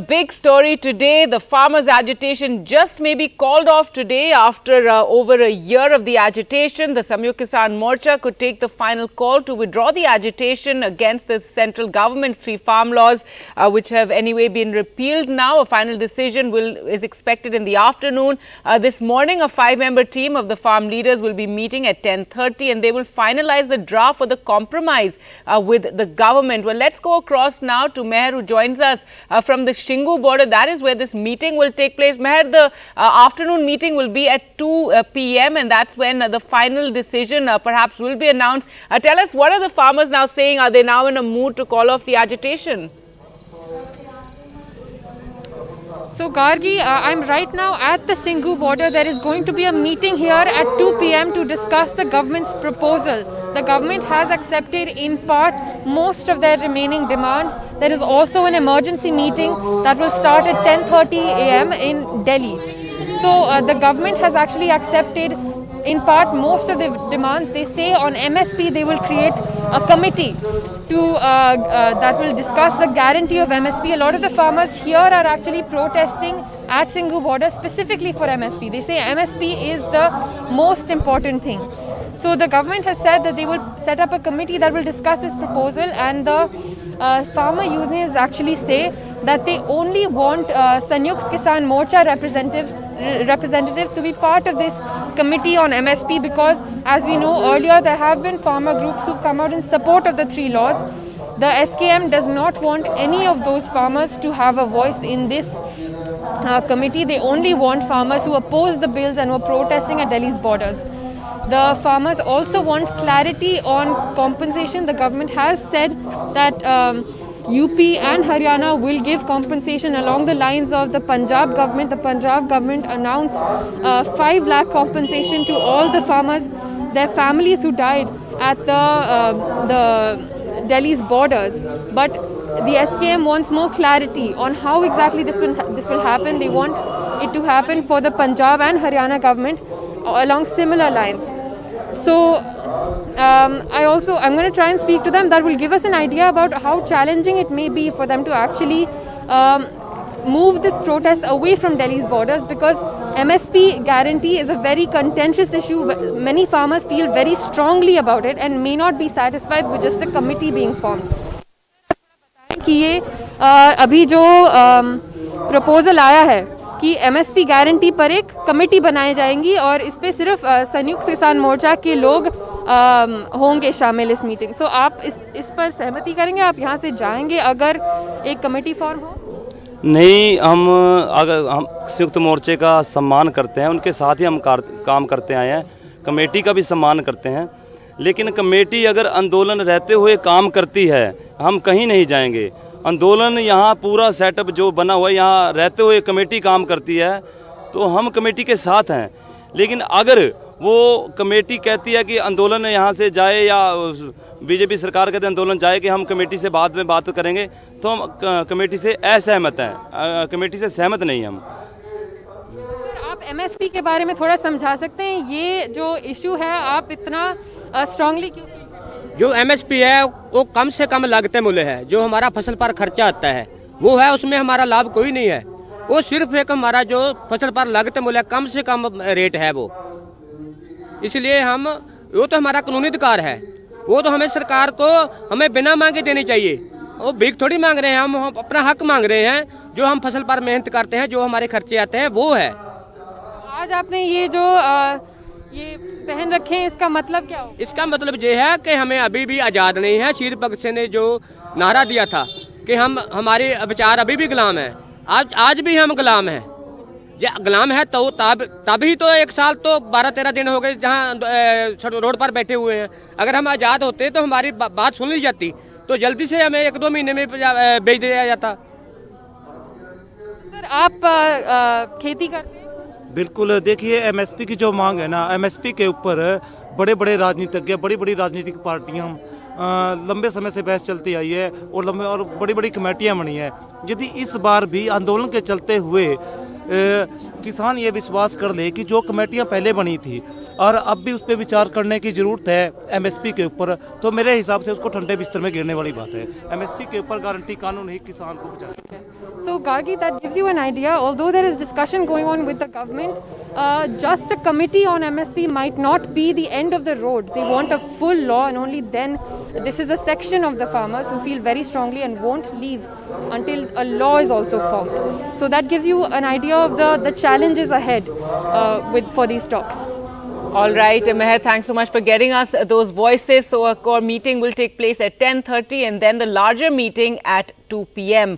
big story today. The farmers' agitation just may be called off today after over a year of the agitation. The Samyukt Kisan Morcha could take the final call to withdraw the agitation against the central government's 3 farm laws, which have anyway been repealed now. A final decision is expected in the afternoon. This morning, a 5-member team of the farm leaders will be meeting at 10:30, and they will finalize the draft for the compromise with the government. Well, let's go across now to Meher, who joins us from the Shingu border. That is where this meeting will take place. Meher, the afternoon meeting will be at 2 p.m. and that's when the final decision perhaps will be announced. Tell us, what are the farmers now saying? Are they now in a mood to call off the agitation? So Gargi, I'm right now at the Singhu border. There is going to be a meeting here at 2 p.m. to discuss the government's proposal. The government has accepted in part most of their remaining demands. There is also an emergency meeting that will start at 10:30 a.m. in Delhi. So the government has actually accepted in part most of the demands. They say on MSP they will create a committee to that will discuss the guarantee of MSP. A lot of the farmers here are actually protesting at Singhu border specifically for MSP. They say MSP is the most important thing. So the government has said that they will set up a committee that will discuss this proposal, and the farmer unions actually say that they only want Samyukt Kisan Morcha representatives to be part of this committee on MSP, because as we know earlier there have been farmer groups who've come out in support of the 3 laws. The SKM does not want any of those farmers to have a voice in this committee. They only want farmers who oppose the bills and who are protesting at Delhi's borders. The farmers also want clarity on compensation. The government has said that UP and Haryana will give compensation along the lines of the Punjab government. The Punjab government announced 5 lakh compensation to all the farmers, their families who died at the Delhi's borders. But the SKM wants more clarity on how exactly this will happen. They want it to happen for the Punjab and Haryana government along similar lines. So I'm going to try and speak to them. That will give us an idea about how challenging it may be for them to actually move this protest away from Delhi's borders, because MSP guarantee is a very contentious issue. Many farmers feel very strongly about it and may not be satisfied with just a committee being formed. कि ये अभी जो proposal आया है कि MSP guarantee पर एक committee बनाई जाएंगी और इस पे सिर्फ संयुक्त किसान मोर्चा के लोग होंगे शामिल इस मीटिंग. सो आप इस पर सहमति करेंगे? आप यहाँ से जाएंगे अगर एक कमेटी फॉर्म हो? नहीं, हम संयुक्त मोर्चे का सम्मान करते हैं, उनके साथ ही हम काम करते आए हैं, कमेटी का भी सम्मान करते हैं. लेकिन कमेटी अगर आंदोलन रहते हुए काम करती है, हम कहीं नहीं जाएंगे. आंदोलन यहाँ पूरा सेटअप जो बना हुआ है, यहाँ रहते हुए कमेटी काम करती है तो हम कमेटी के साथ हैं. लेकिन अगर वो कमेटी कहती है कि आंदोलन यहाँ से जाए या बीजेपी सरकार कहते हैं आंदोलन जाए कि हम कमेटी से बाद में बात करेंगे, तो हम कमेटी से असहमत हैं, कमेटी से सहमत नहीं हम. सर, आप एमएसपी के बारे में थोड़ा समझा सकते हैं? ये जो इशू है आप इतना स्ट्रांगली क्यों? जो एमएसपी है वो कम से कम लागत मूल्य है. जो हमारा फसल पर खर्चा आता है वो है, उसमें हमारा लाभ कोई नहीं है. वो सिर्फ एक हमारा जो फसल पर लागत मूल्य कम से कम रेट है वो. इसलिए वो तो हमारा कानूनी अधिकार है, वो तो हमें सरकार को हमें बिना मांगे देनी चाहिए. वो भीख थोड़ी मांग रहे हैं, हम अपना हक मांग रहे हैं. जो हम फसल पर मेहनत करते हैं, जो हमारे खर्चे आते हैं वो है. आज आपने ये जो ये पहन रखे हैं, इसका मतलब क्या हो? इसका मतलब ये है कि हमें अभी भी आज़ाद नहीं है. शहीद भगत सिंह ने जो नारा दिया था कि हमारे विचार अभी भी गुलाम है, आज भी हम गुलाम हैं. गुलाम है तो तभी तो 1 साल तो 12-13 दिन हो गए जहाँ रोड पर बैठे हुए हैं. अगर हम आज़ाद होते तो हमारी बात सुन ली जाती, तो जल्दी से हमें 1-2 महीने में बेच दिया जाता. सर, आप खेती करते हैं? बिल्कुल. देखिए, एमएसपी की जो मांग है ना, एमएसपी के ऊपर बड़े बड़े राजनीतिज्ञ, बड़ी बड़ी राजनीतिक पार्टियां लंबे समय से बहस चलती आई है और बड़ी बड़ी कमेटियां बनी है. यदि इस बार भी आंदोलन के चलते हुए किसान ये विश्वास कर ले कि जो कमेटियां पहले बनी थी और अब भी उस पर विचार करने की ज़रूरत है एमएसपी के ऊपर, तो मेरे हिसाब से उसको ठंडे बिस्तर में गिरने वाली बात है। एमएसपी के ऊपर गारंटी कानून ही किसान को बचाएगा। So Gargi, that gives you an idea. Although there is discussion going on with the government, just a committee on MSP might not be the end of the road. They want a full law, and only then, this is a section of the farmers who feel very strongly and won't leave until a law is also formed. So that gives you an idea of the challenges ahead for these talks. All right, Meher, thanks so much for getting us those voices. So a core meeting will take place at 10:30 and then the larger meeting at 2 p.m.